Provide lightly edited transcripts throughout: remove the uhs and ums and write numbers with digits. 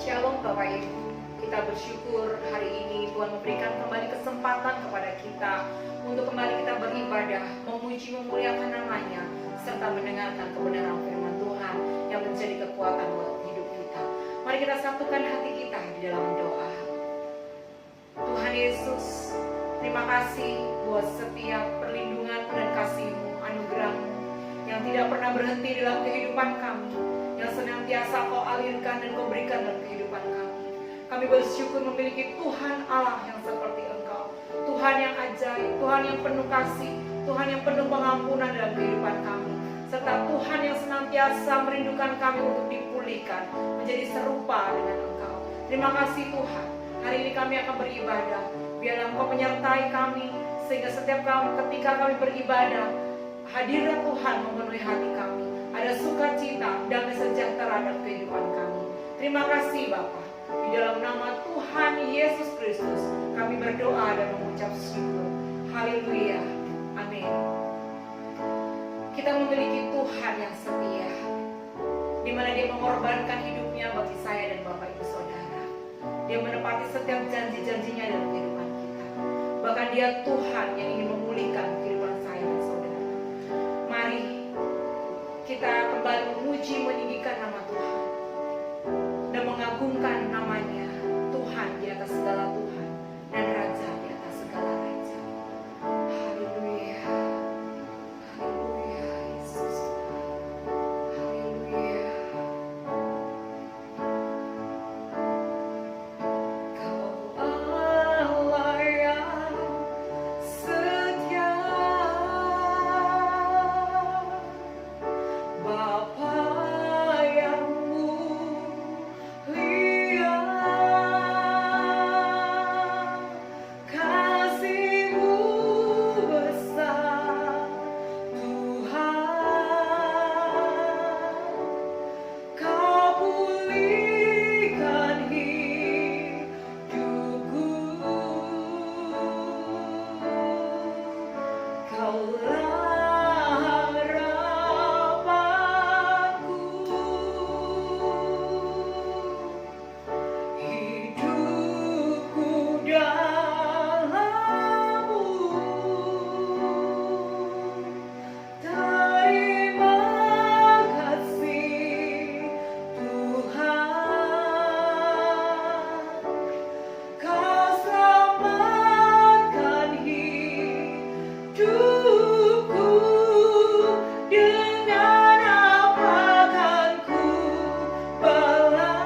Shalom Bapak Ibu, kita bersyukur hari ini Tuhan memberikan kembali kesempatan kepada kita untuk kembali kita beribadah, memuji memuliakan namanya, serta mendengarkan kebenaran firman Tuhan yang menjadi kekuatan buat hidup kita. Mari kita satukan hati kita di dalam doa. Tuhan Yesus, terima kasih buat setiap perlindungan dan kasih-Mu, anugerah-Mu yang tidak pernah berhenti dalam kehidupan kami, yang senantiasa Kau alirkan dan Kau berikan dalam kehidupan kami. Kami bersyukur memiliki Tuhan Allah yang seperti Engkau, Tuhan yang ajaib, Tuhan yang penuh kasih, Tuhan yang penuh pengampunan dalam kehidupan kami, serta Tuhan yang senantiasa merindukan kami untuk dipulihkan menjadi serupa dengan Engkau. Terima kasih Tuhan, hari ini kami akan beribadah. Biarlah Engkau menyertai kami, sehingga setiap ketika kami beribadah, hadirnya Tuhan memenuhi hati kami. Ada sukacita, damai sejahtera dalam kehidupan kami. Terima kasih Bapa. Di dalam nama Tuhan Yesus Kristus kami berdoa dan mengucap syukur. Haleluya. Amin. Kita memiliki Tuhan yang setia, di mana Dia mengorbankan hidupnya bagi saya dan Bapak Ibu Saudara. Dia menepati setiap janji-janjinya dalam kehidupan kita. Bahkan Dia Tuhan yang ingin memulihkan kehidupan saya dan saudara. Mari kita kembali memuji meninggikan nama Tuhan dan mengagungkan namanya, Tuhan di atas segala Tuhan dan Raja di atas segala Raja. Haleluya. Haleluya Yesus. Haleluya. Kau Allah yang setia, Bapa yang mulia, kasih-Mu besar Tuhan. Kau pulihkan hidupku, Kaulah harapanku, hidupku dalam-Mu. Terima kasih Tuhan, Kau selamatkan hidupku. Dengan apa akan ku balas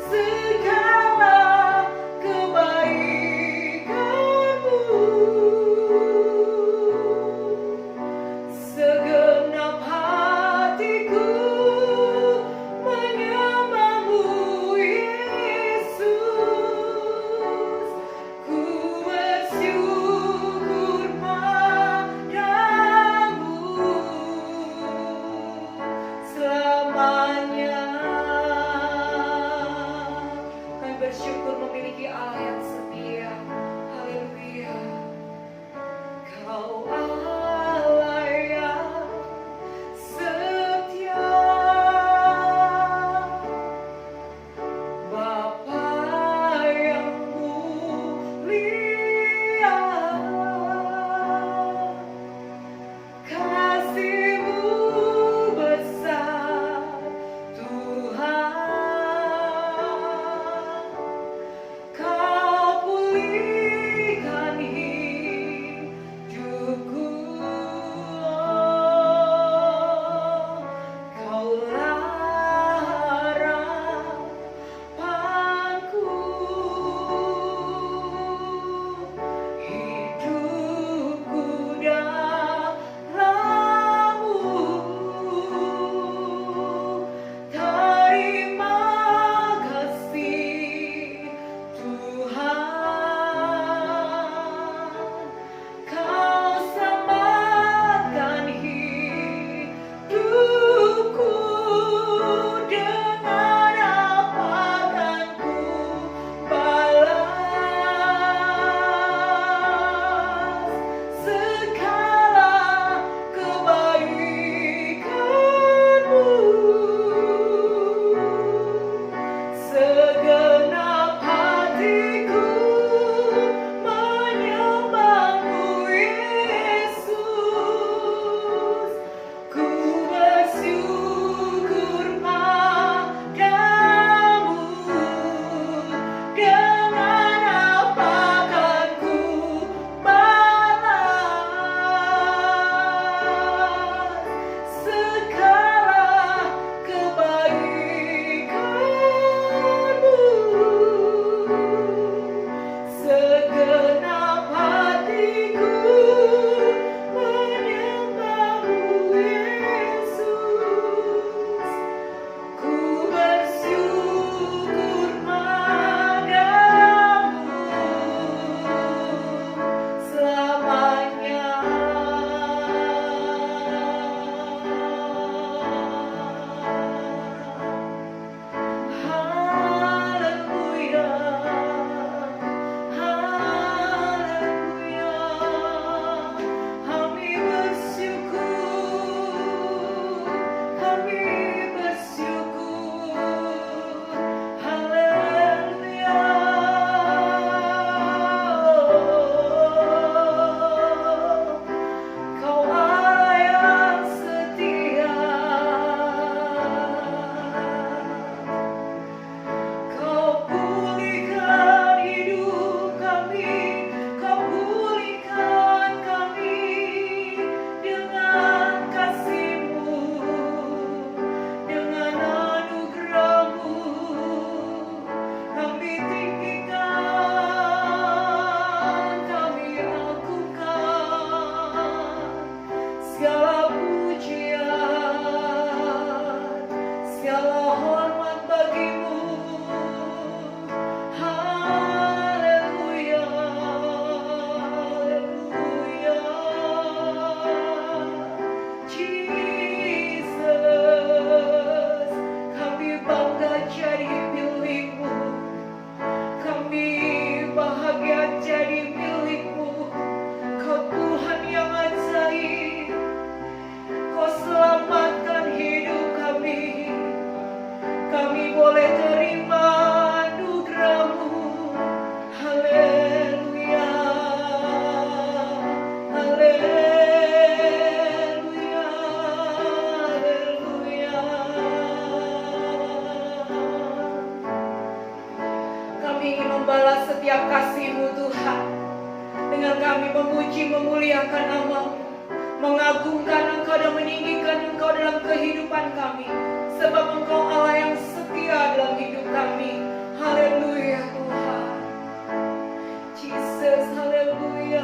segala kebaikan-Mu? Segenap hatiku menyembah-Mu Yesus. Ku bersyukur padamu selamanya. Kami bersyukur memiliki Allah yang setia. Haleluya. Kau Allah yang setia, Bapa yang mulia, kasih-Mu besar Kami ingin membalas setiap kasih-Mu Tuhan, dengan kami memuji memuliakan nama-Mu, mengagungkan Engkau dan meninggikan Engkau dalam kehidupan kami, sebab Engkau Allah yang setia dalam hidup kami. Haleluya Tuhan. Jesus, haleluya.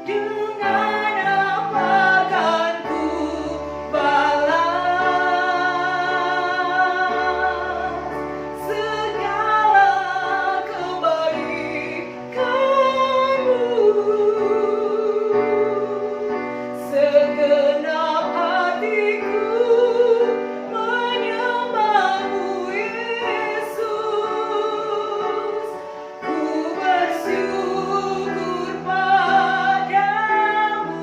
Dengan apa akan ku balas segala kebaikan-Mu? Segenap hatiku menyembah-Mu, Yesus. Ku bersyukur padamu.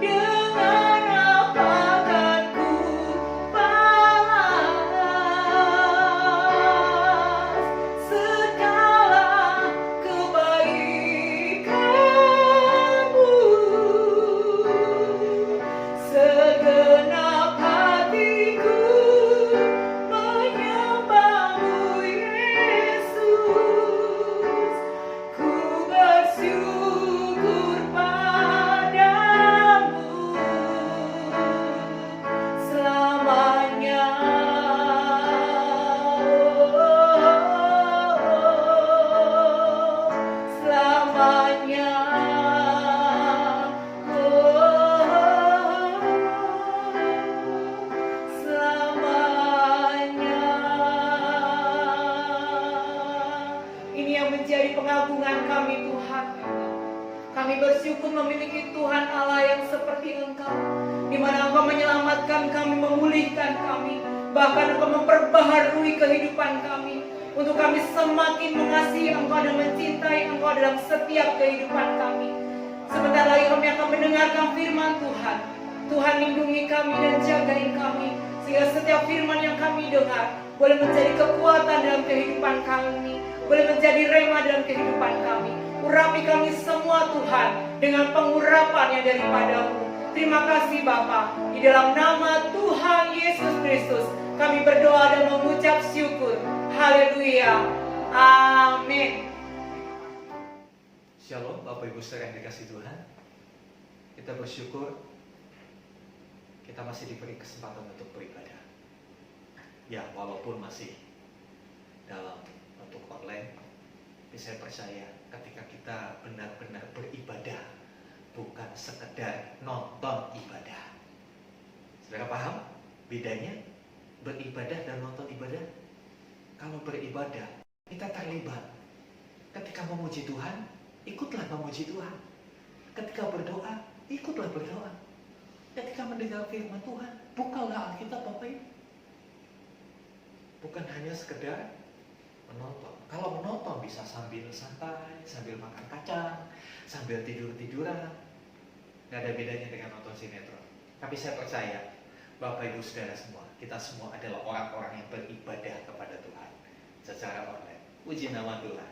Dengan apa akan ku balas segala kebaikan-Mu? Segenap hatiku menyembah-Mu, Yesus. Ku bersyukur padamu selamanya. Selamanya. Selamanya. Ini yang menjadi pengagungan kami Tuhan. Kami bersyukur memiliki Tuhan Allah yang seperti Engkau, di mana Engkau menyelamatkan kami, memulihkan kami, bahkan Engkau memperbaharui kehidupan kami, untuk kami semakin mengasihi Engkau dan mencintai Engkau dalam setiap kehidupan kami. Sebentar lagi kami akan mendengarkan firman Tuhan. Tuhan lindungi kami dan jagain kami, sehingga setiap firman yang kami dengar boleh menjadi kekuatan dalam kehidupan kami, boleh menjadi rema dalam kehidupan kami. Urapi kami semua Tuhan dengan pengurapan yang daripada-Mu. Terima kasih Bapa. Di dalam nama Tuhan Yesus Kristus kami berdoa dan mengucap syukur. Haleluya. Amin. Shalom Bapak Ibu saudara yang dikasihi Tuhan. Kita bersyukur kita masih diberi kesempatan untuk beribadah. Ya, walaupun masih dalam bentuk online, tapi saya percaya ketika kita benar-benar beribadah, bukan sekedar nonton ibadah. Saudara paham bedanya beribadah dan nonton ibadah? Kalau beribadah, kita terlibat. Ketika memuji Tuhan, ikutlah memuji Tuhan. Ketika berdoa, ikutlah berdoa. Ketika mendengar firman Tuhan, bukalah Alkitab Bapak Ibu. Bukan hanya sekedar menonton. Kalau menonton bisa sambil santai, sambil makan kacang, sambil tidur-tiduran. Gak ada bedanya dengan nonton sinetron. Tapi saya percaya Bapak Ibu saudara semua, kita semua adalah orang-orang yang beribadah kepada Tuhan secara online. Puji nama Tuhan.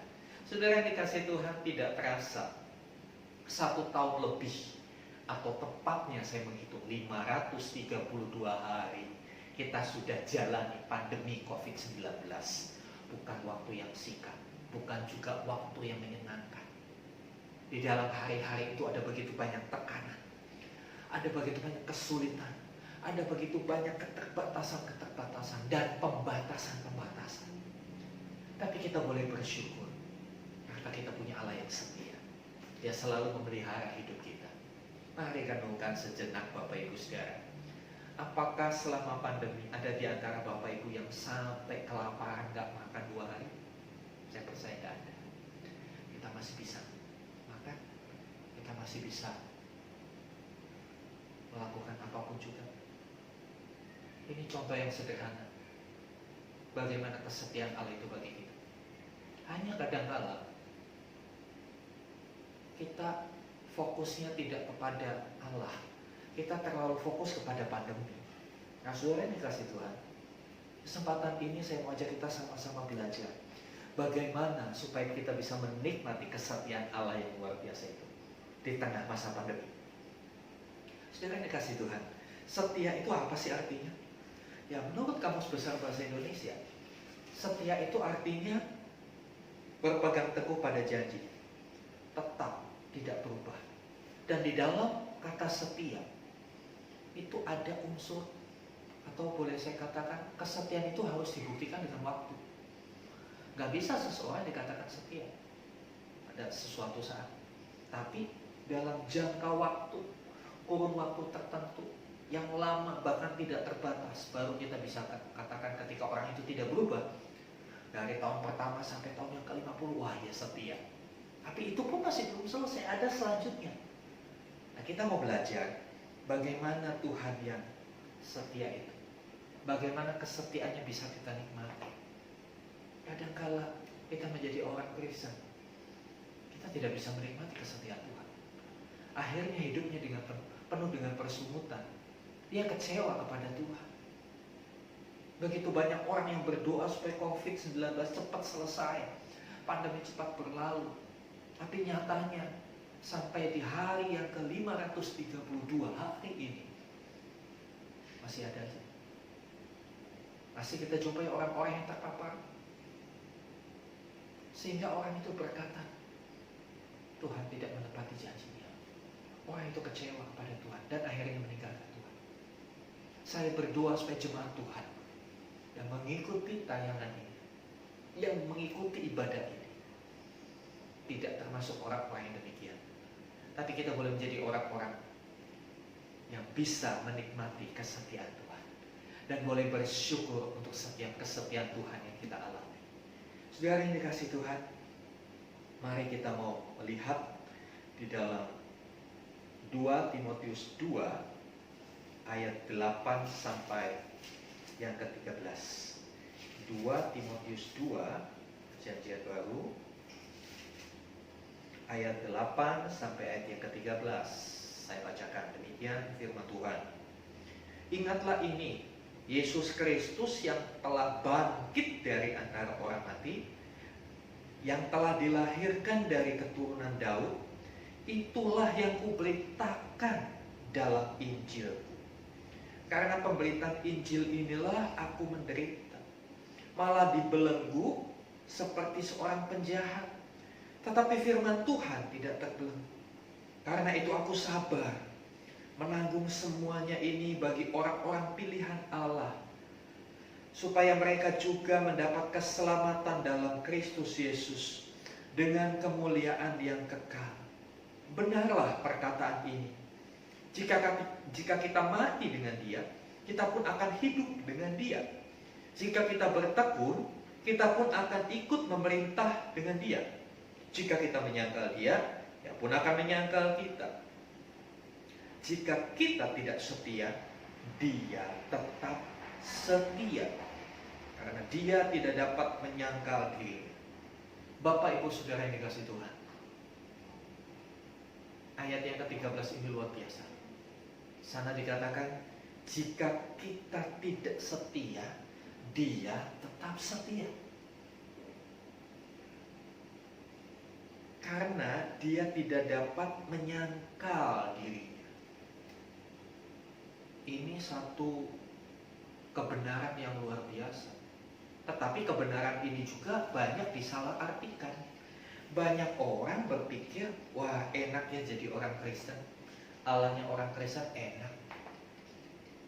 Saudara yang dikasihi Tuhan, tidak terasa 1 tahun lebih, atau tepatnya saya menghitung 532 hari kita sudah jalani pandemi COVID-19. Bukan waktu yang singkat, bukan juga waktu yang menyenangkan. Di dalam hari-hari itu ada begitu banyak tekanan, ada begitu banyak kesulitan, ada begitu banyak keterbatasan-keterbatasan dan pembatasan-pembatasan. Tapi kita boleh bersyukur karena kita punya Allah yang setia. Dia selalu memelihara hidup kita. Mari renungkan sejenak Bapak Ibu saudara. Apakah selama pandemi ada di antara Bapak Ibu yang sampai kelaparan gak makan 2 hari? Saya percaya gak ada. Kita masih bisa makan, kita masih bisa melakukan apapun juga. Ini contoh yang sederhana bagaimana kesetiaan Allah itu bagi kita. Hanya kadang-kala kita fokusnya tidak kepada Allah, kita terlalu fokus kepada pandemi. Nah, saudara yang dikasihi Tuhan, kesempatan ini saya mau ajak kita sama-sama belajar bagaimana supaya kita bisa menikmati kesetiaan Allah yang luar biasa itu di tengah masa pandemi. Saudara yang dikasihi Tuhan, setia itu apa sih artinya? Ya, menurut Kamus Besar Bahasa Indonesia, setia itu artinya berpegang teguh pada janji, tetap tidak berubah. Dan di dalam kata setia itu ada unsur, atau boleh saya katakan, kesetiaan itu harus dibuktikan dengan waktu. Gak bisa seseorang dikatakan setia pada sesuatu saat, tapi dalam jangka waktu, kurun waktu tertentu yang lama, bahkan tidak terbatas, baru kita bisa katakan ketika orang itu tidak berubah. Dari tahun pertama sampai tahun yang ke-50, wah ya setia. Tapi itu pun masih belum selesai, ada selanjutnya. Nah, kita mau belajar bagaimana Tuhan yang setia itu, bagaimana kesetiaannya bisa kita nikmati. Kadangkala kita menjadi orang Kristen, kita tidak bisa menikmati kesetiaan Tuhan. Akhirnya hidupnya penuh dengan persungutan. Dia kecewa kepada Tuhan. Begitu banyak orang yang berdoa supaya COVID-19 cepat selesai, pandemi cepat berlalu. Tapi nyatanya sampai di hari yang ke-532 hari ini masih ada aja. Masih kita jumpai orang-orang yang terpapar. Sehingga orang itu berkata, Tuhan tidak menepati janjinya. Orang itu kecewa kepada Tuhan dan akhirnya meninggalkan Tuhan. Saya berdoa supaya jemaat Tuhan yang mengikuti tayangan ini, yang mengikuti ibadah ini, tidak termasuk orang-orang yang demikian. Tapi kita boleh menjadi orang-orang yang bisa menikmati kesetiaan Tuhan dan boleh bersyukur untuk setiap kesetiaan Tuhan yang kita alami. Saudara yang dikasihi Tuhan, mari kita mau melihat di dalam 2 Timotius 2 ayat 8 sampai yang ke-13. 2 Timotius 2 Perjanjian Baru ayat 8 sampai ayat yang ke-13. Saya bacakan, demikian firman Tuhan. Ingatlah ini, Yesus Kristus yang telah bangkit dari antara orang mati, yang telah dilahirkan dari keturunan Daud, itulah yang kuberitakan dalam Injilku. Karena pemberitaan Injil inilah aku menderita, malah dibelenggu seperti seorang penjahat. Tetapi firman Tuhan tidak terbelenggu. Karena itu aku sabar menanggung semuanya ini bagi orang-orang pilihan Allah, supaya mereka juga mendapat keselamatan dalam Kristus Yesus dengan kemuliaan yang kekal. Benarlah perkataan ini. Jika kita mati dengan Dia, kita pun akan hidup dengan Dia. Jika kita bertekun, kita pun akan ikut memerintah dengan Dia. Jika kita menyangkal Dia, Dia pun akan menyangkal kita. Jika kita tidak setia, Dia tetap setia, karena Dia tidak dapat menyangkal diri. Bapak, Ibu, Saudara yang dikasihi Tuhan, ayat yang ke-13 ini luar biasa. Sana dikatakan, jika kita tidak setia, Dia tetap setia. Karena Dia tidak dapat menyangkal dirinya. Ini satu kebenaran yang luar biasa. Tetapi kebenaran ini juga banyak disalahartikan. Banyak orang berpikir, wah enaknya jadi orang Kristen. Allahnya orang Kristen enak.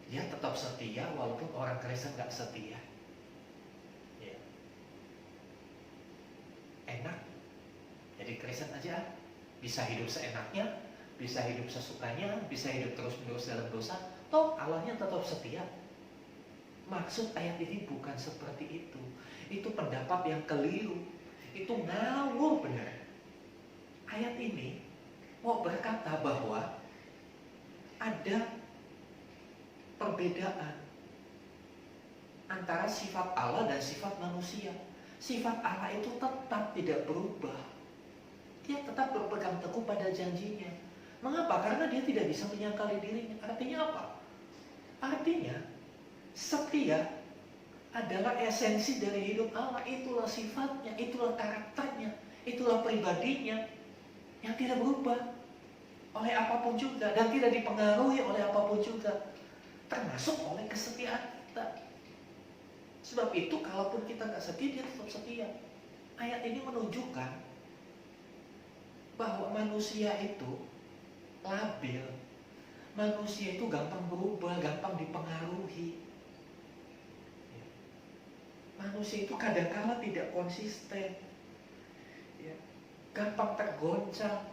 Dia tetap setia walaupun orang Kristen gak setia. Ya. Enak. Jadi Kristen aja bisa hidup seenaknya, bisa hidup sesukanya, bisa hidup terus-menerus dalam dosa. Toh Allahnya tetap setia. Maksud ayat ini bukan seperti itu. Itu pendapat yang keliru. Itu ngawur benar. Ayat ini mau berkata bahwa ada perbedaan antara sifat Allah dan sifat manusia. Sifat Allah itu tetap tidak berubah. Dia tetap berpegang teguh pada janjinya. Mengapa? Karena dia tidak bisa menyangkali dirinya. Artinya apa? Artinya setia adalah esensi dari hidup Allah. Itulah sifatnya, itulah karakternya, itulah pribadinya yang tidak berubah oleh apapun juga dan tidak dipengaruhi oleh apapun juga, termasuk oleh kesetiaan kita. Sebab itu kalaupun kita nggak setia, dia tetap setia. Ayat ini menunjukkan bahwa manusia itu labil. Manusia itu gampang berubah, gampang dipengaruhi. Manusia itu kadang-kala tidak konsisten, gampang tergoncang.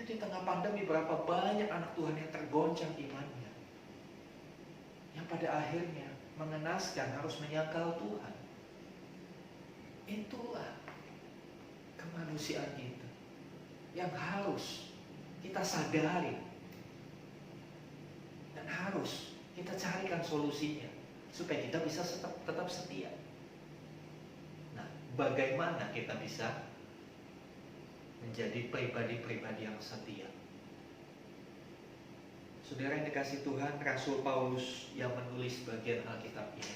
Di tengah pandemi berapa banyak anak Tuhan yang tergoncang imannya, yang pada akhirnya mengenaskan harus menyangkal Tuhan. Itulah kemanusiaan kita yang harus kita sadari dan harus kita carikan solusinya supaya kita bisa tetap setia. Nah, bagaimana kita bisa menjadi pribadi-pribadi yang setia? Saudara yang dikasih Tuhan, Rasul Paulus yang menulis bagian Alkitab ini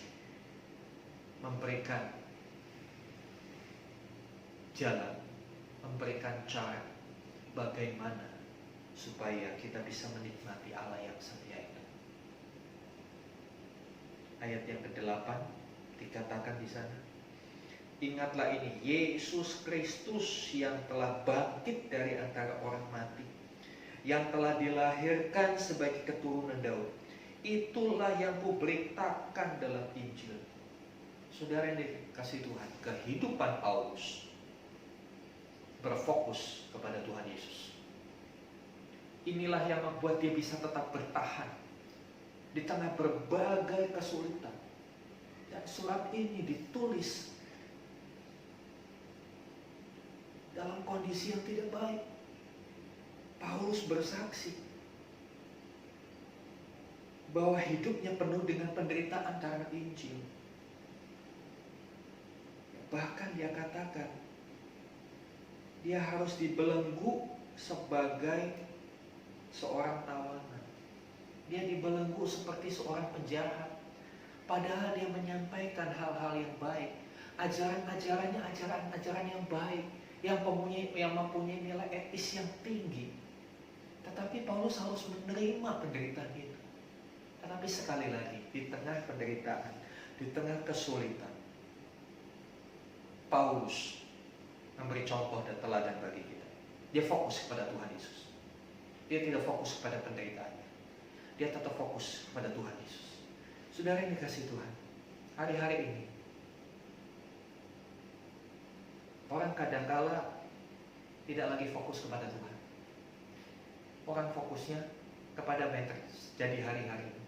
memberikan jalan, memberikan cara bagaimana supaya kita bisa menikmati Allah yang setia itu. Ayat yang ke-8 dikatakan di sana, ingatlah ini, Yesus Kristus yang telah bangkit dari antara orang mati, yang telah dilahirkan sebagai keturunan Daud, itulah yang kuberitakan dalam Injil. Saudara yang dikasih Tuhan, kehidupan Paulus berfokus kepada Tuhan Yesus. Inilah yang membuat dia bisa tetap bertahan di tengah berbagai kesulitan. Dan surat ini ditulis dalam kondisi yang tidak baik. Paulus bersaksi bahwa hidupnya penuh dengan penderitaan karena Injil. Bahkan dia katakan dia harus dibelenggu sebagai seorang tawanan. Dia dibelenggu seperti seorang penjahat. Padahal dia menyampaikan hal-hal yang baik, ajaran-ajarannya ajaran-ajaran yang baik, yang mempunyai nilai etis yang tinggi. Tetapi Paulus harus menerima penderitaan itu. Tetapi sekali lagi, di tengah penderitaan, di tengah kesulitan, Paulus memberi contoh dan teladan bagi kita. Dia fokus kepada Tuhan Yesus. Dia tidak fokus kepada penderitaannya. Dia tetap fokus kepada Tuhan Yesus. Saudara yang dikasih Tuhan, hari-hari ini orang kadangkala tidak lagi fokus kepada Tuhan. Orang fokusnya kepada matters. Jadi hari-hari ini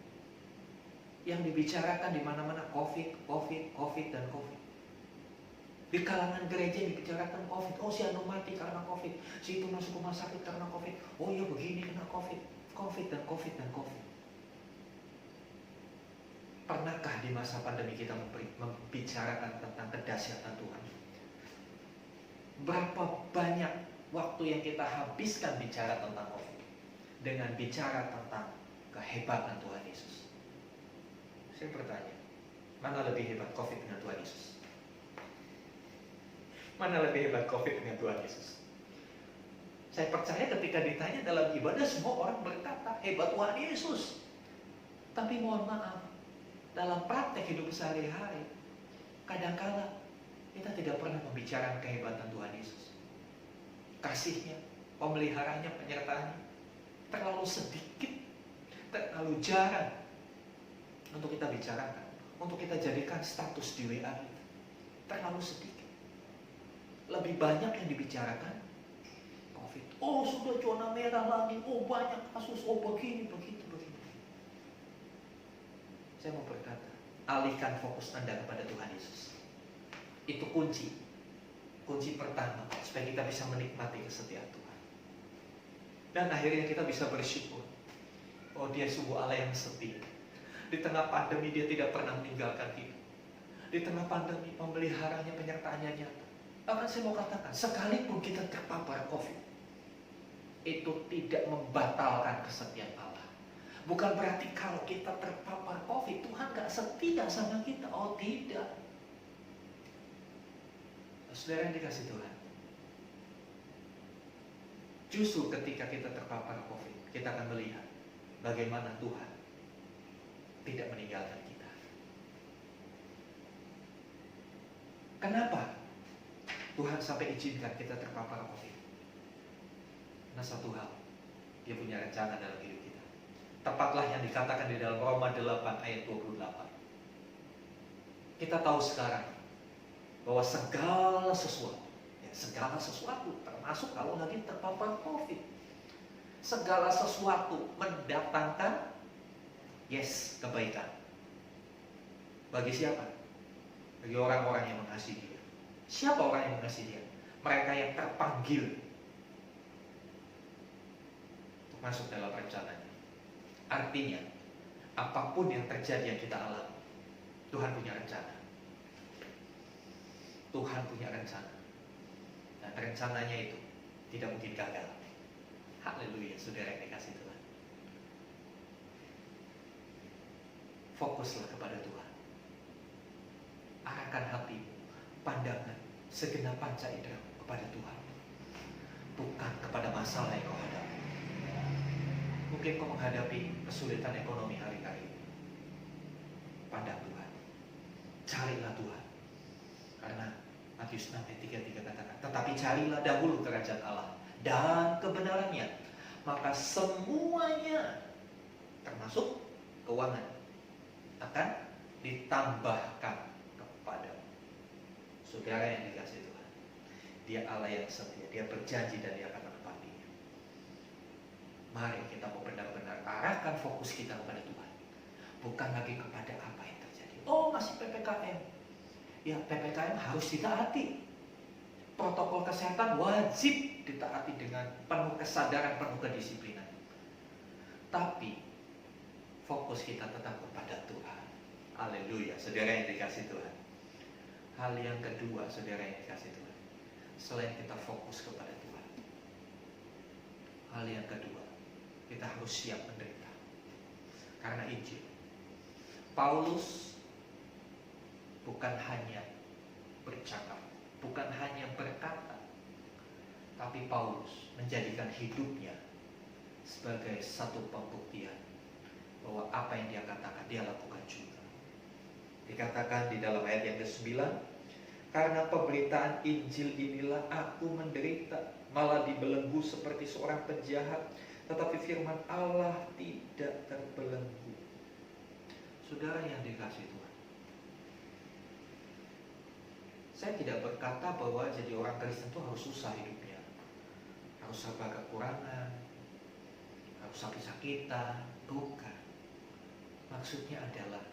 yang dibicarakan di mana-mana COVID, dan COVID. Di kalangan gereja dibicarakan COVID. Oh, si anu mati karena COVID. Si itu masuk rumah sakit karena COVID. Oh iya begini kena COVID. Dan COVID. Pernahkah di masa pandemi kita membicarakan tentang kedahsyatan Tuhan? Berapa banyak waktu yang kita habiskan bicara tentang COVID dengan bicara tentang kehebatan Tuhan Yesus? Saya bertanya, mana lebih hebat COVID dengan Tuhan Yesus? Mana lebih hebat COVID dengan Tuhan Yesus? Saya percaya ketika ditanya dalam ibadah, semua orang berkata, hebat Tuhan Yesus. Tapi mohon maaf, dalam praktek hidup sehari-hari, kadangkala kita tidak pernah membicarakan kehebatan Tuhan Yesus. Kasihnya, pemeliharanya, penyertaannya terlalu sedikit, terlalu jarang untuk kita bicarakan, untuk kita jadikan status di WA kita. Terlalu sedikit. Lebih banyak yang dibicarakan COVID. Oh, sudah zona merah lagi. Oh, banyak kasus. Oh, begini. Saya mau berkata, alihkan fokus Anda kepada Tuhan Yesus. Itu kunci pertama supaya kita bisa menikmati kesetiaan Tuhan. Dan akhirnya kita bisa bersyukur. Oh, Dia sungguh Allah yang setia. Di tengah pandemi Dia tidak pernah meninggalkan kita. Di tengah pandemi pemeliharanya, penyertaannya nyata. Bahkan saya mau katakan, sekalipun kita terpapar COVID, itu tidak membatalkan kesetiaan Allah. Bukan berarti kalau kita terpapar COVID, Tuhan gak setia sama kita. Oh tidak. Saudara yang dikasih Tuhan, justru ketika kita terpapar COVID, kita akan melihat bagaimana Tuhan tidak meninggalkan kita. Kenapa Tuhan sampai izinkan kita terpapar COVID? Karena satu hal, Dia punya rencana dalam hidup kita. Tepatlah yang dikatakan di dalam Roma 8 ayat 28. Kita tahu sekarang bahwa segala sesuatu termasuk kalau lagi terpapar COVID, segala sesuatu mendatangkan kebaikan. Bagi siapa? Bagi orang-orang yang mengasihi Dia. Siapa orang yang mengasihi Dia? Mereka yang terpanggil untuk masuk dalam rencananya. Artinya, apapun yang terjadi yang kita alami, Tuhan punya rencana. Tuhan punya rencana. Dan rencananya itu tidak mungkin gagal. Haleluya, saudara yang dikasihi Tuhan. Fokuslah kepada Tuhan. Arahkan hatimu, pandangan, segenap panca indera kepada Tuhan. Bukan kepada masalah yang kau hadapi. Mungkin kau menghadapi kesulitan ekonomi hari-hari. Pandang Tuhan. Carilah Tuhan. Karena Matius 6 ayat 33 katakan, tetapi carilah dahulu kerajaan Allah dan kebenarannya, maka semuanya termasuk keuangan akan ditambahkan kepada saudara yang dikasihi Tuhan. Dia Allah yang setia, Dia berjanji dan Dia akan menepatinya. Mari kita mau benar-benar arahkan fokus kita kepada Tuhan, bukan lagi kepada apa yang terjadi. Oh, masih PPKM. Ya, PPKM harus ditaati. Protokol kesehatan wajib ditaati dengan penuh kesadaran, penuh kedisiplinan. Tapi fokus kita tetap kepada Tuhan. Haleluya, saudara yang dikasihi Tuhan. Hal yang kedua, saudara yang dikasihi Tuhan, selain kita fokus kepada Tuhan, hal yang kedua, kita harus siap menderita karena Injil. Paulus bukan hanya bercakap, bukan hanya berkata, tapi Paulus menjadikan hidupnya sebagai satu pembuktian bahwa apa yang dia katakan, dia lakukan juga. Dikatakan di dalam ayat yang ke-9, karena pemberitaan Injil inilah aku menderita, malah dibelenggu seperti seorang penjahat, tetapi firman Allah tidak terbelenggu. Saudara yang dikasihi Tuhan, saya tidak berkata bahwa jadi orang Kristen itu harus susah hidupnya, harus serba kekurangan, harus sakit-sakitan. Bukan. Maksudnya adalah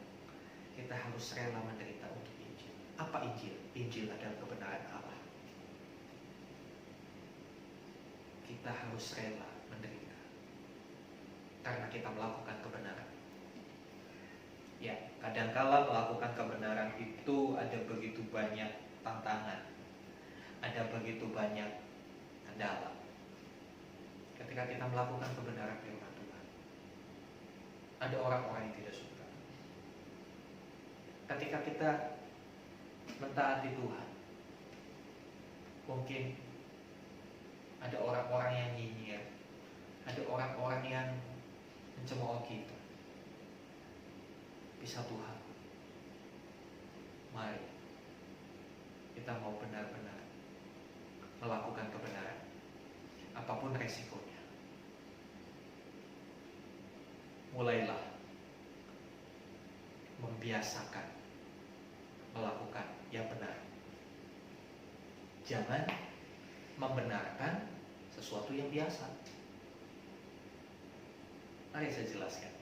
kita harus rela menderita untuk Injil. Apa Injil? Injil adalah kebenaran Allah. Kita harus rela menderita karena kita melakukan kebenaran. Ya, kadangkala melakukan kebenaran itu ada begitu banyak tantangan, ada begitu banyak kendala. Ketika kita melakukan kebenaran firman Tuhan, ada orang-orang yang tidak suka. Ketika kita mentaati Tuhan, mungkin ada orang-orang yang nyinyir, ada orang-orang yang mencemooh kita. Bisa Tuhan, mari kita mau benar-benar melakukan kebenaran, apapun resikonya. Mulailah membiasakan melakukan yang benar. Jangan membenarkan sesuatu yang biasa. Mari saya jelaskan.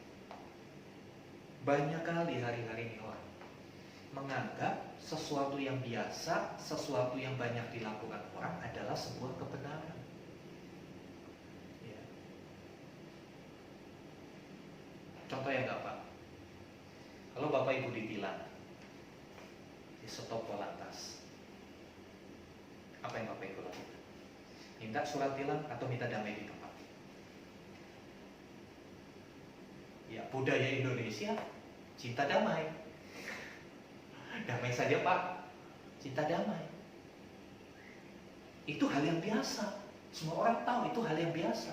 Banyak kali hari-hari ini orang menganggap sesuatu yang biasa, sesuatu yang banyak dilakukan orang adalah sebuah kebenaran. Ya. Contoh yang gampang, kalau Bapak Ibu ditilang di stop polantas, apa yang Bapak Ibu lakukan? Minta surat tilang atau minta damai di tempat? Ya, budaya Indonesia cinta damai. Damai saja Pak, cinta damai. Itu hal yang biasa. Semua orang tahu itu hal yang biasa.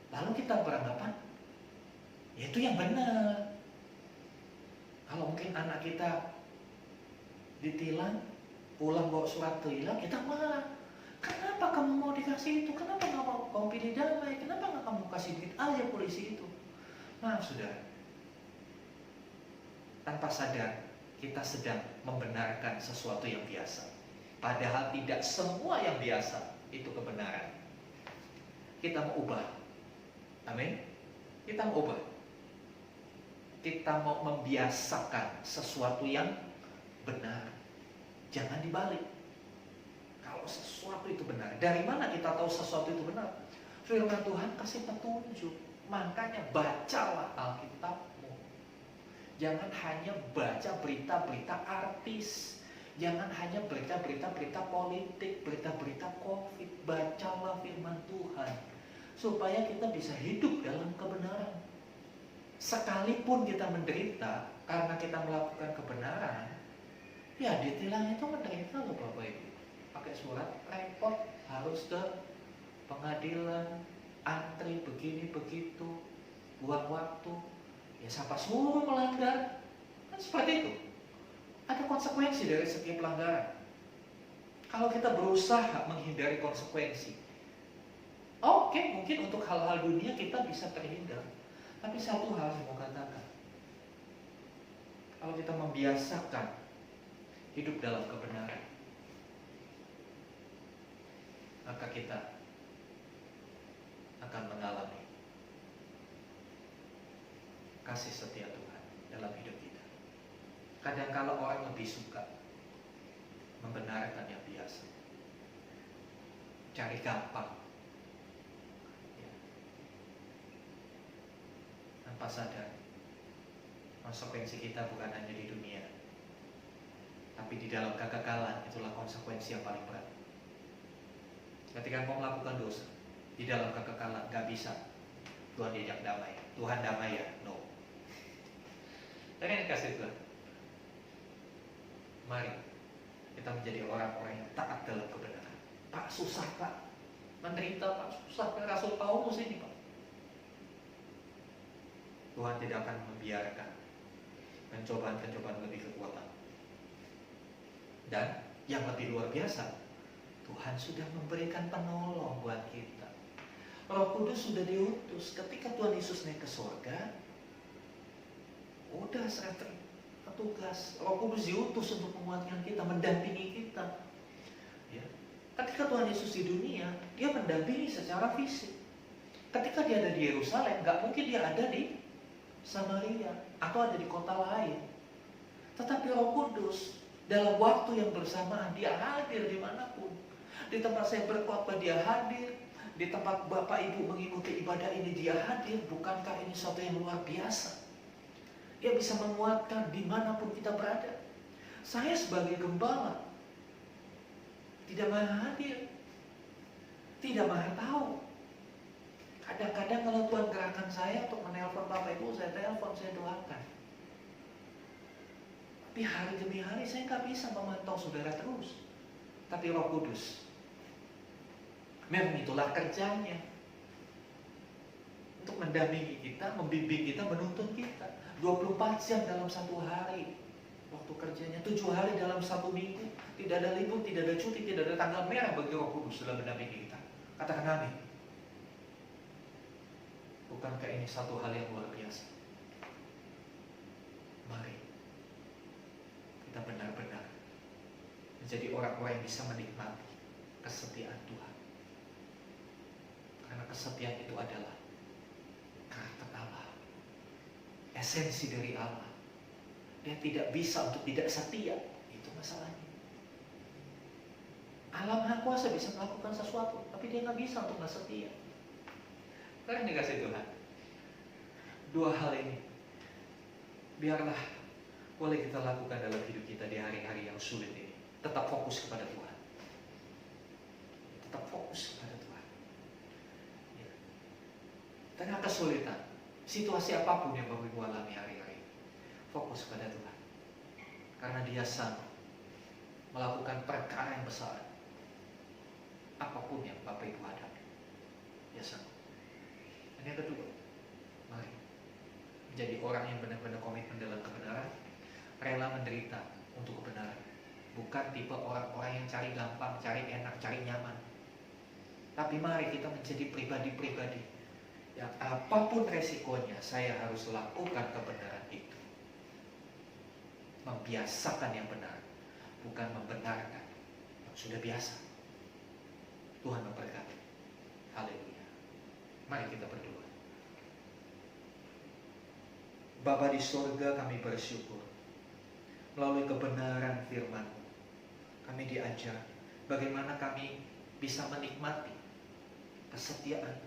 Lalu kita beranggapan, ya itu yang benar. Kalau mungkin anak kita ditilang, pulang bawa surat hilang, kita marah. Kenapa kamu mau dikasih itu? Kenapa nggak mau kamu pilih damai? Kenapa nggak kamu kasih duit aja polisi itu? Maaf saudara, tanpa sadar kita sedang membenarkan sesuatu yang biasa. Padahal tidak semua yang biasa itu kebenaran. Kita mau ubah. Amin. Kita mau ubah. Kita mau membiasakan sesuatu yang benar. Jangan dibalik. Kalau sesuatu itu benar, dari mana kita tahu sesuatu itu benar? Firman Tuhan kasih petunjuk. Makanya bacalah Alkitabmu. Jangan hanya baca berita-berita artis. Jangan hanya berita-berita politik, berita-berita COVID. Bacalah firman Tuhan supaya kita bisa hidup dalam kebenaran. Sekalipun kita menderita karena kita melakukan kebenaran, ya ditilangnya itu menderita loh Bapak Ibu. Pakai surat repot, harus ke pengadilan, antri begini begitu, buang waktu. Ya siapa suruh melanggar? Kan seperti itu. Ada konsekuensi dari setiap pelanggaran. Kalau kita berusaha menghindari konsekuensi, oke, mungkin untuk hal-hal dunia kita bisa terhindar. Tapi satu hal saya mau katakan, kalau kita membiasakan hidup dalam kebenaran, maka kita akan mengalami kasih setia Tuhan dalam hidup kita. Kadang-kala orang lebih suka membenarkan yang biasa, cari gampang, ya. Tanpa sadar konsekuensi kita bukan hanya di dunia, tapi di dalam kegagalan itulah konsekuensi yang paling berat. Ketika kau melakukan dosa di dalam kekekalan, gak bisa Tuhan diajak damai. Tuhan damai ya? No. Jangan dikasih Tuhan. Mari kita menjadi orang-orang yang taat dalam kebenaran. Pak, susah Pak, menderita Pak, susah Pak. Rasul Paulus ini Pak. Tuhan tidak akan membiarkan pencobaan-pencobaan lebih kekuatan. Dan yang lebih luar biasa, Tuhan sudah memberikan penolong buat kita. Roh Kudus sudah diutus. Ketika Tuhan Yesus naik ke surga, udah serah tugas. Roh Kudus diutus untuk menguatkan kita, mendampingi kita. Ya. Ketika Tuhan Yesus di dunia, dia mendampingi secara fisik. Ketika dia ada di Yerusalem, gak mungkin dia ada di Samaria atau ada di kota lain. Tetapi Roh Kudus dalam waktu yang bersamaan dia hadir dimanapun. Di tempat saya berkhotbah dia hadir, di tempat Bapak Ibu mengikuti ibadah ini dia hadir. Bukankah ini sesuatu yang luar biasa? Dia bisa menguatkan dimanapun kita berada. Saya sebagai gembala tidak maha hadir, tidak maha tahu. Kadang-kadang kalau Tuhan gerakkan saya untuk menelpon Bapak Ibu, saya telepon, saya doakan. Tapi hari demi hari saya nggak bisa memantau saudara terus. Tapi Roh Kudus, memang itulah kerjanya, untuk mendampingi kita, membimbing kita, menuntun kita. 24 jam dalam satu hari waktu kerjanya, 7 hari dalam satu minggu. Tidak ada libur, tidak ada cuti, tidak ada tanggal merah bagi Roh Kudus dalam mendampingi kita. Katakan amin. Bukankah ini satu hal yang luar biasa? Mari kita benar-benar menjadi orang-orang yang bisa menikmati kesetiaan Tuhan. Karena kesetiaan itu adalah karakter Allah, esensi dari Allah. Dia tidak bisa untuk tidak setia, itu masalahnya. Allah Maha Kuasa bisa melakukan sesuatu, tapi dia nggak bisa untuk nggak setia. Karena dikasih Tuhan. Dua hal ini biarlah boleh kita lakukan dalam hidup kita di hari-hari yang sulit ini. Tetap fokus kepada Tuhan. Tetap fokus kepada Tuhan. Ya. Tengah kesulitan, situasi apapun yang Bapak Ibu alami hari-hari, fokus kepada Tuhan. Karena Dia sanggup melakukan perkara yang besar. Apapun yang Bapak Ibu hadapi, Dia sanggup. Dan yang kedua, mari menjadi orang yang benar-benar komitmen dalam kebenaran, rela menderita untuk kebenaran. bukan tipe orang-orang yang cari gampang, cari enak, cari nyaman. Tapi mari kita menjadi pribadi-pribadi yang apapun resikonya, saya harus lakukan kebenaran itu. Membiasakan yang benar, bukan membenarkan yang sudah biasa. Tuhan memberkati. Haleluya. Mari kita berdoa. Bapa di surga, kami bersyukur melalui kebenaran firman-Mu, kami diajar bagaimana kami bisa menikmati kesetiaan,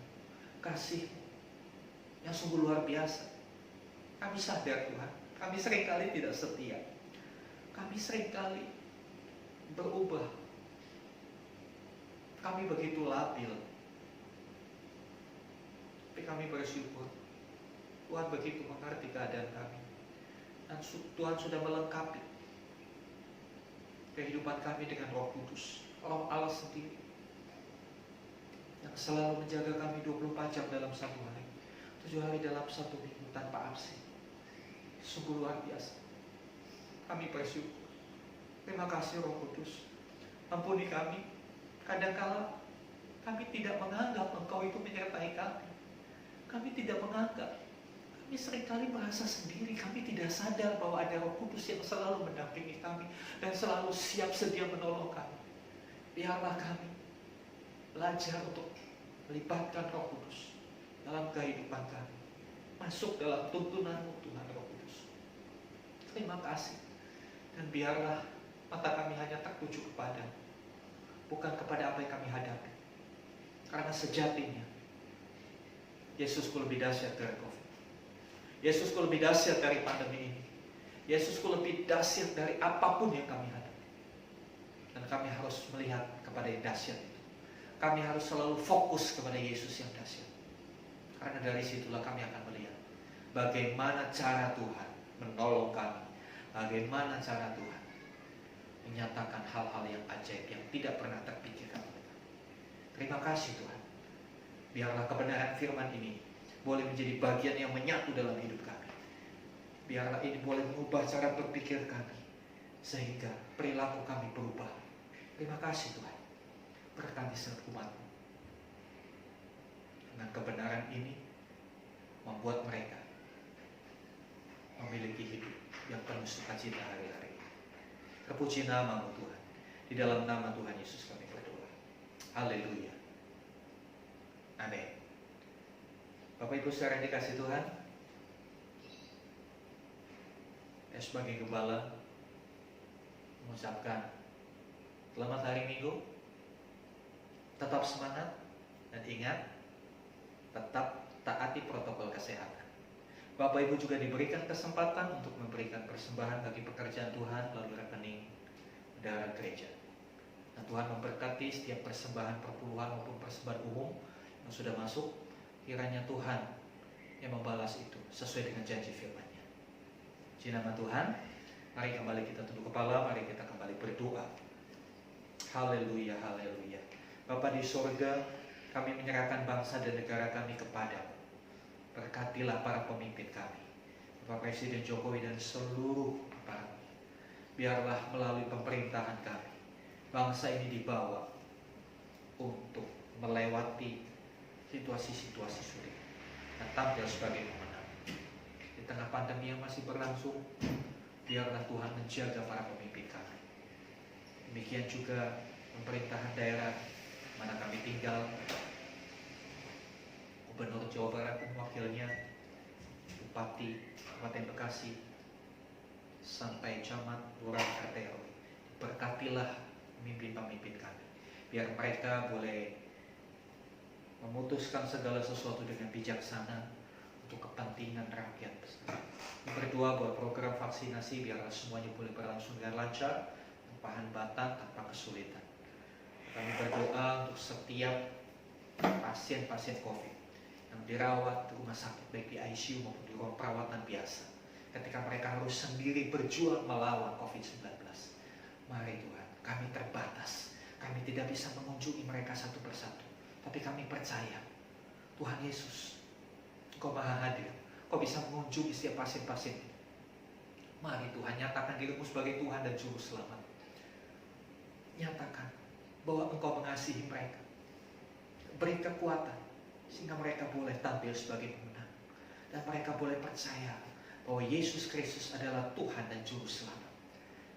kasih yang sungguh luar biasa. Kami sadar Tuhan, kami seringkali tidak setia. Kami seringkali berubah. Kami begitu labil. Tapi kami bersyukur Tuhan begitu mengerti keadaan kami. Dan Tuhan sudah melengkapi kehidupan kami dengan Roh Kudus, Roh Allah sendiri, yang selalu menjaga kami 24 jam dalam satu hari, 7 hari dalam satu minggu tanpa absen. Sungguh luar biasa. Kami bersyukur. Terima kasih Roh Kudus. Ampuni kami. Kadangkala kami tidak menganggap Engkau itu menyertai kami. Kami tidak menganggap. Kami seringkali merasa sendiri. Kami tidak sadar bahwa ada Roh Kudus yang selalu mendampingi kami dan selalu siap sedia menolong kami. Biarlah kami belajar untuk melibatkan Roh Kudus dalam kehidupan kami. Masuk dalam tuntunan-Mu Tuhan Roh Kudus. Terima kasih. Dan biarlah mata kami hanya tertuju kepada-Mu, bukan kepada apa yang kami hadapi. Karena sejatinya Yesusku lebih dahsyat dari COVID. Yesusku lebih dahsyat dari pandemi ini. Yesusku lebih dahsyat dari apapun yang kami hadapi. Dan kami harus melihat kepada yang dahsyat itu. Kami harus selalu fokus kepada Yesus yang dahsyat. Karena dari situlah kami akan melihat bagaimana cara Tuhan menolong kami. Bagaimana cara Tuhan menyatakan hal-hal yang ajaib yang tidak pernah terpikirkan oleh kami. Terima kasih Tuhan. Biarlah kebenaran firman ini boleh menjadi bagian yang menyatu dalam hidup kami. Biarlah ini boleh mengubah cara berpikir kami, sehingga perilaku kami berubah. Terima kasih Tuhan. Berkati setiap umat-Mu. Dengan kebenaran ini membuat mereka memiliki hidup yang penuh sukacita hari-hari. Terpuji nama-Mu Tuhan. Di dalam nama Tuhan Yesus kami berdoa. Haleluya. Amin. Bapak Ibu saudara yang dikasihi Tuhan, saya sebagai gembala mengucapkan selamat hari Minggu. Tetap semangat dan ingat, tetap taati protokol kesehatan. Bapak Ibu juga diberikan kesempatan untuk memberikan persembahan bagi pekerjaan Tuhan melalui rekening bendahara gereja. Dan Tuhan memberkati setiap persembahan perpuluhan maupun persembahan umum yang sudah masuk. Kiranya Tuhan yang membalas itu sesuai dengan janji firman-Nya. Di nama Tuhan, mari kembali kita tunduk kepala, mari kita kembali berdoa. Haleluya, haleluya. Bapa di surga, kami menyerahkan bangsa dan negara kami kepadamu. Berkatilah para pemimpin kami, Bapak Presiden Jokowi dan seluruh aparat. Biarlah melalui pemerintahan kami, bangsa ini dibawa untuk melewati situasi-situasi sulit dan tampil sebagai pemenang. Di tengah pandemi yang masih berlangsung, biarlah Tuhan menjaga para pemimpin kami. Demikian juga pemerintahan daerah mana kami tinggal, Gubernur Jawa Barat dan wakilnya, Bupati Kabupaten Bekasi, sampai camat, lurah, RT RW. Berkatilah pemimpin-pemimpin kami, biar mereka boleh memutuskan segala sesuatu dengan bijaksana untuk kepentingan rakyat besar. Berdoa buat program vaksinasi biarlah semuanya boleh berlangsung dengan lancar, tanpa hambatan, tanpa kesulitan. Kami berdoa untuk setiap pasien-pasien COVID yang dirawat di rumah sakit, baik di ICU maupun di ruang perawatan biasa, ketika mereka harus sendiri berjuang melawan COVID-19. Mari Tuhan, kami terbatas, kami tidak bisa mengunjungi mereka satu persatu. Tapi kami percaya, Tuhan Yesus, Engkau maha hadir. Engkau bisa mengunjungi setiap pasien-pasien. Mari Tuhan, nyatakan dirimu sebagai Tuhan dan Juru Selamat. nyatakan bahwa Engkau mengasihi mereka. Beri kekuatan sehingga mereka boleh tampil sebagai pemenang. Dan mereka boleh percaya bahwa Yesus Kristus adalah Tuhan dan Juru Selamat.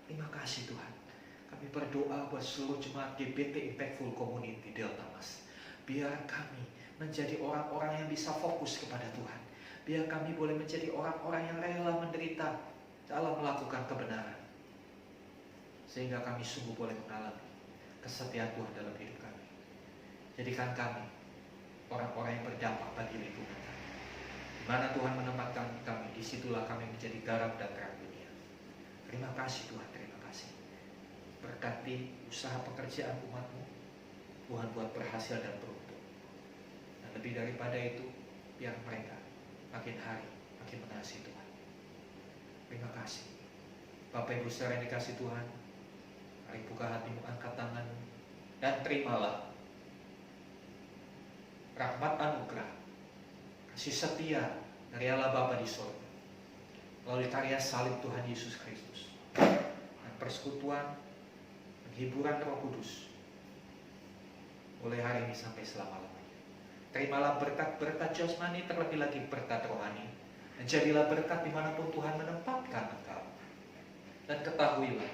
Terima kasih Tuhan. Kami berdoa buat seluruh jemaat GBT Impactful Community Delta Mas. Biar kami menjadi orang-orang yang bisa fokus kepada Tuhan. Biar kami boleh menjadi orang-orang yang rela menderita dalam melakukan kebenaran. Sehingga kami sungguh boleh mengalami kesetiaan Tuhan dalam hidup kami. Jadikan kami orang-orang yang berdampak bagi lingkungan kami. Di mana Tuhan menempatkan kami, disitulah kami menjadi garam dan terang dunia. Terima kasih Tuhan, terima kasih. Berkati usaha pekerjaan umat-Mu, Tuhan buat berhasil dan beruntung. Dan lebih daripada itu, biar mereka makin hari makin mengasihi Tuhan. Terima kasih. Bapak Ibu saudara yang dikasih Tuhan, mari buka hatimu, angkat tanganmu, dan terimalah rahmat anugerah, kasih setia dari Allah Bapa di sorga, melalui karya salib Tuhan Yesus Kristus, dan persekutuan, hiburan Roh Kudus, mulai hari ini sampai selama-lamanya. Terimalah berkat-berkat jasmani, terlebih lagi berkat rohani, dan jadilah berkat dimanapun Tuhan menempatkan engkau. Dan ketahuilah,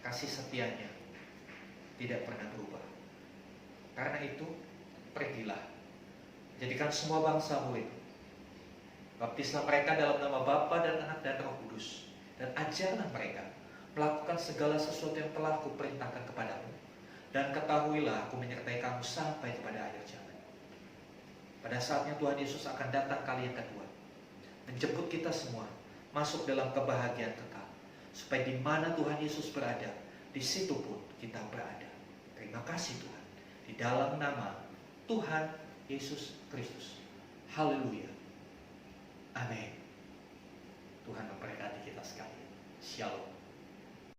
kasih setianya tidak pernah berubah. Karena itu, pergilah, jadikan semua bangsa murid. Baptislah mereka dalam nama Bapa dan Anak dan Roh Kudus, dan ajarlah mereka melakukan segala sesuatu yang telah kuperintahkan kepadamu. Dan ketahuilah, aku menyertai kamu sampai kepada akhir zaman. Pada saatnya Tuhan Yesus akan datang kali yang kedua, menjemput kita semua masuk dalam kebahagiaan kekal, supaya di mana Tuhan Yesus berada, di situ pun kita berada. Terima kasih Tuhan, di dalam nama Tuhan Yesus Kristus. Haleluya. Amin. Tuhan memberkati kita sekalian. Shalom.